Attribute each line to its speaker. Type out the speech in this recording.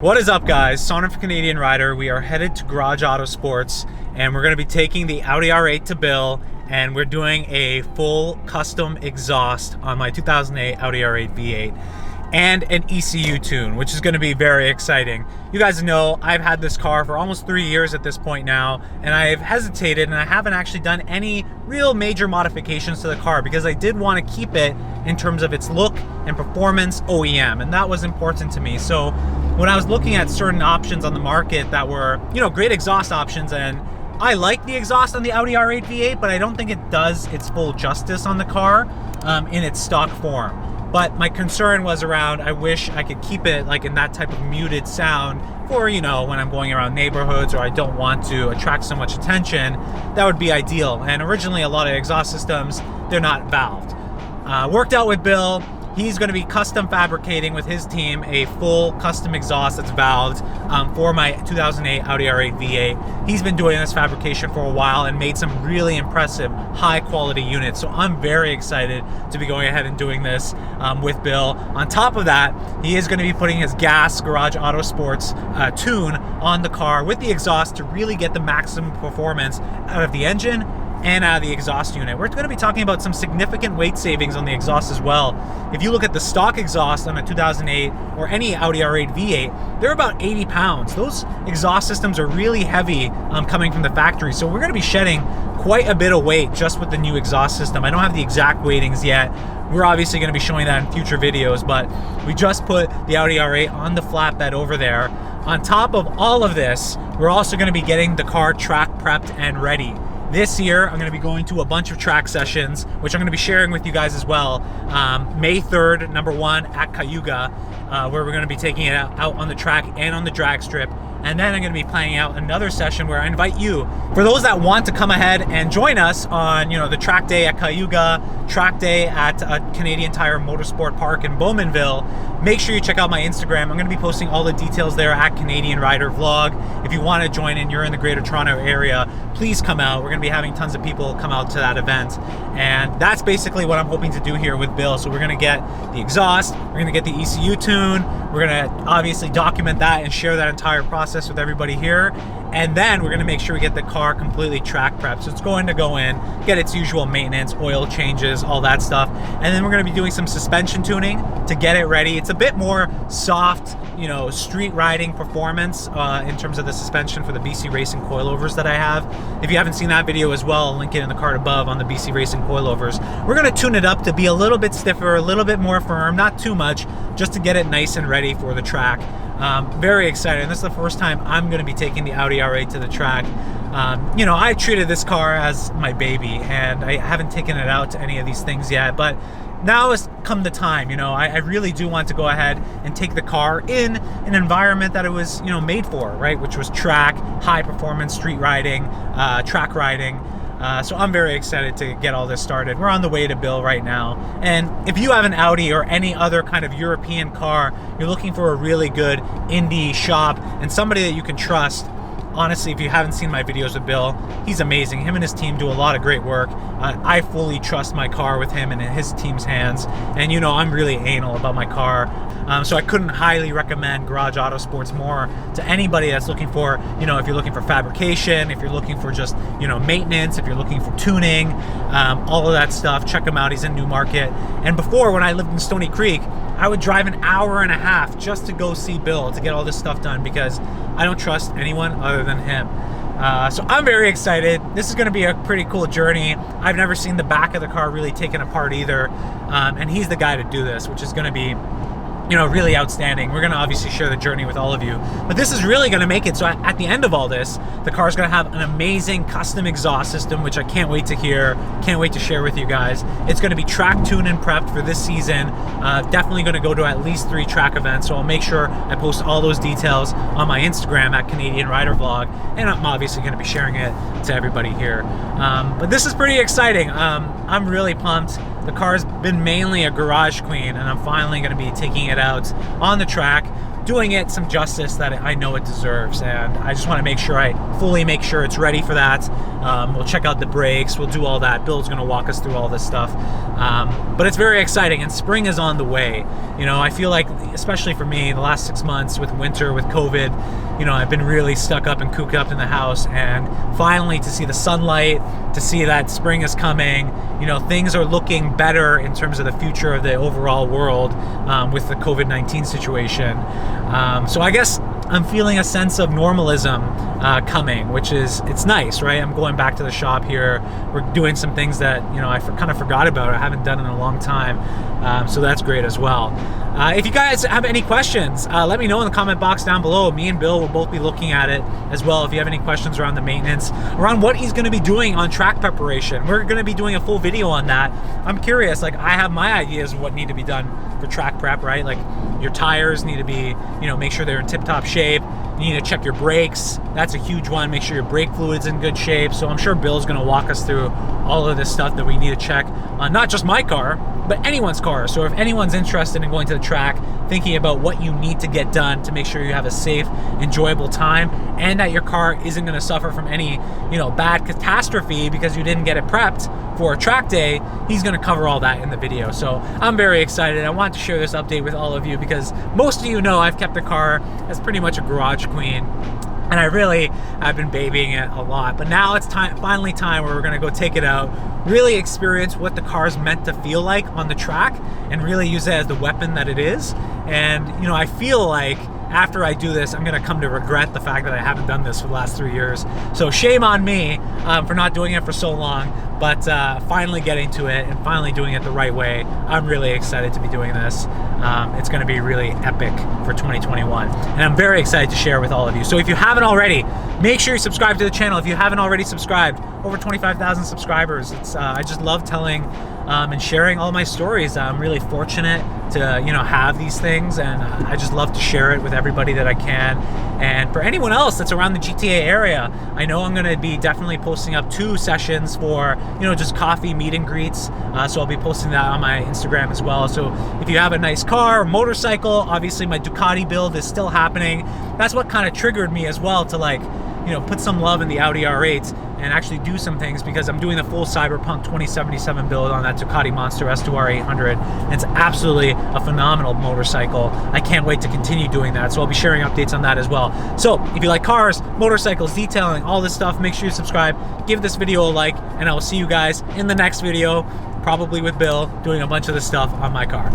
Speaker 1: What is up, guys? Sonduren Canadian Rider. We are headed to Garage Auto Sports and we're going to be taking the Audi R8 to Bill, and we're doing a full custom exhaust on my 2008 Audi R8 V8 and an ECU tune, which is going to be very exciting. You guys know I've had this car for almost 3 years at this point now, and I've hesitated and I haven't actually done any real major modifications to the car because I did want to keep it in terms of its look and performance OEM, and that was important to me. So when I was looking at certain options on the market that were, great exhaust options, and I like the exhaust on the Audi R8 V8, but I don't think it does its full justice on the car in its stock form. But my concern was around, I wish I could keep it like in that type of muted sound for, when I'm going around neighborhoods or I don't want to attract so much attention. That would be ideal. And originally a lot of exhaust systems, they're not valved. Worked out with Bill. He's going to be custom fabricating with his team a full custom exhaust that's valved for my 2008 Audi R8 V8. He's been doing this fabrication for a while and made some really impressive high quality units. So I'm very excited to be going ahead and doing this with Bill. On top of that, he is going to be putting his gas Garage Auto Sports tune on the car with the exhaust to really get the maximum performance out of the engine and out of the exhaust unit. We're going to be talking about some significant weight savings on the exhaust as well. If you look at the stock exhaust on a 2008 or any Audi R8 V8, they're about 80 pounds. Those exhaust systems are really heavy coming from the factory, so we're going to be shedding quite a bit of weight just with the new exhaust system. I don't have the exact weightings yet. We're obviously going to be showing that in future videos, but we just put the Audi R8 on the flatbed over there. On top of all of this, we're also going to be getting the car track prepped and ready. This year, I'm going to be going to a bunch of track sessions, which I'm going to be sharing with you guys as well. May 3rd, number 1 at Cayuga, where we're going to be taking it out on the track and on the drag strip. And then I'm going to be planning out another session where I invite you, for those that want to come ahead and join us on, the track day at Cayuga, track day at Canadian Tire Motorsport Park in Bowmanville. Make sure you check out my Instagram. I'm going to be posting all the details there at Canadian Rider Vlog. If you want to join in, you're in the Greater Toronto area, please come out. We're going to be having tons of people come out to that event. And that's basically what I'm hoping to do here with Bill. So we're going to get the exhaust, we're going to get the ECU tune, we're going to obviously document that and share that entire process with everybody here. And then we're going to make sure we get the car completely track prepped. So it's going to go in, get its usual maintenance, oil changes, all that stuff. And then we're going to be doing some suspension tuning to get it ready. It's a bit more soft, street riding performance in terms of the suspension for the BC Racing coilovers that I have. If you haven't seen that video as well, I'll link it in the card above on the BC Racing coilovers. We're going to tune it up to be a little bit stiffer, a little bit more firm, not too much, just to get it nice and ready for the track. Very excited, and this is the first time I'm going to be taking the Audi R8 to the track. I treated this car as my baby, and I haven't taken it out to any of these things yet, but now has come the time. I really do want to go ahead and take the car in an environment that it was, made for, right? Which was track, high performance street riding, track riding. So I'm very excited to get all this started. We're on the way to Bill right now. And if you have an Audi or any other kind of European car, you're looking for a really good indie shop and somebody that you can trust. Honestly, if you haven't seen my videos with Bill, he's amazing. Him and his team do a lot of great work. I fully trust my car with him and in his team's hands. And I'm really anal about my car. So I couldn't highly recommend Garage Auto Sports more to anybody that's looking for, if you're looking for fabrication, if you're looking for just, maintenance, if you're looking for tuning, all of that stuff, check him out. He's in Newmarket. And before, when I lived in Stony Creek, I would drive an hour and a half just to go see Bill to get all this stuff done because I don't trust anyone other than him. So I'm very excited. This is going to be a pretty cool journey. I've never seen the back of the car really taken apart either. And he's the guy to do this, which is going to be really outstanding. We're going to obviously share the journey with all of you, but this is really going to make it so at the end of all this, the car is going to have an amazing custom exhaust system, which I can't wait to hear, can't wait to share with you guys. It's going to be track tuned and prepped for this season. Definitely going to go to at least 3 track events, so I'll make sure I post all those details on my Instagram at Canadian Rider Vlog, and I'm obviously going to be sharing it to everybody here. But this is pretty exciting. I'm really pumped. The car's been mainly a garage queen, and I'm finally going to be taking it out on the track, doing it some justice that I know it deserves, and I just want to make sure I fully make sure it's ready for that. We'll check out the brakes, we'll do all that. Bill's gonna walk us through all this stuff, but it's very exciting, and spring is on the way. You know, I feel like, especially for me, the last 6 months with winter, with COVID, you know, I've been really stuck up and cooped up in the house, and finally to see the sunlight, to see that spring is coming, you know, things are looking better in terms of the future of the overall world with the COVID-19 situation. So I guess I'm feeling a sense of normalism coming, which is, it's nice, right? I'm going back to the shop here. We're doing some things that, you know, I kind of forgot about. I haven't done in a long time. So that's great as well. If you guys have any questions, let me know in the comment box down below. Me and Bill will both be looking at it as well. If you have any questions around the maintenance, around what he's going to be doing on track preparation, we're going to be doing a full video on that. I'm curious, like, I have my ideas of what need to be done for track prep, right? Like, your tires need to be, you know, make sure they're in tip-top shape. You need to check your brakes. That's a huge one. Make sure your brake fluid's in good shape. So I'm sure Bill's going to walk us through all of this stuff that we need to check on not just my car, but anyone's car. So if anyone's interested in going to the track, thinking about what you need to get done to make sure you have a safe, enjoyable time, and that your car isn't going to suffer from any, you know, bad catastrophe because you didn't get it prepped for a track day, he's going to cover all that in the video. So I'm very excited. I want to share this update with all of you because most of you know I've kept the car as pretty much a garage queen, and I've been babying it a lot. But now it's finally time where we're gonna go take it out, really experience what the car's meant to feel like on the track, and really use it as the weapon that it is. And you know, I feel like after I do this, I'm gonna come to regret the fact that I haven't done this for the last 3 years. So shame on me for not doing it for so long, but finally getting to it and finally doing it the right way. I'm really excited to be doing this. It's gonna be really epic for 2021. And I'm very excited to share with all of you. So if you haven't already, make sure you subscribe to the channel. If you haven't already subscribed, over 25,000 subscribers. I just love telling and sharing all my stories. I'm really fortunate to, you know, have these things, and I just love to share it with everybody that I can. And for anyone else that's around the GTA area, I know I'm gonna be definitely posting up 2 sessions for, you know, just coffee meet and greets. So I'll be posting that on my Instagram as well. So if you have a nice car or motorcycle, obviously my Ducati build is still happening. That's what kind of triggered me as well to, like, you know, put some love in the Audi R8 and actually do some things, because I'm doing the full Cyberpunk 2077 build on that Ducati Monster S2R 800. And it's absolutely a phenomenal motorcycle. I can't wait to continue doing that. So I'll be sharing updates on that as well. So if you like cars, motorcycles, detailing, all this stuff, make sure you subscribe, give this video a like, and I will see you guys in the next video, probably with Bill doing a bunch of this stuff on my car.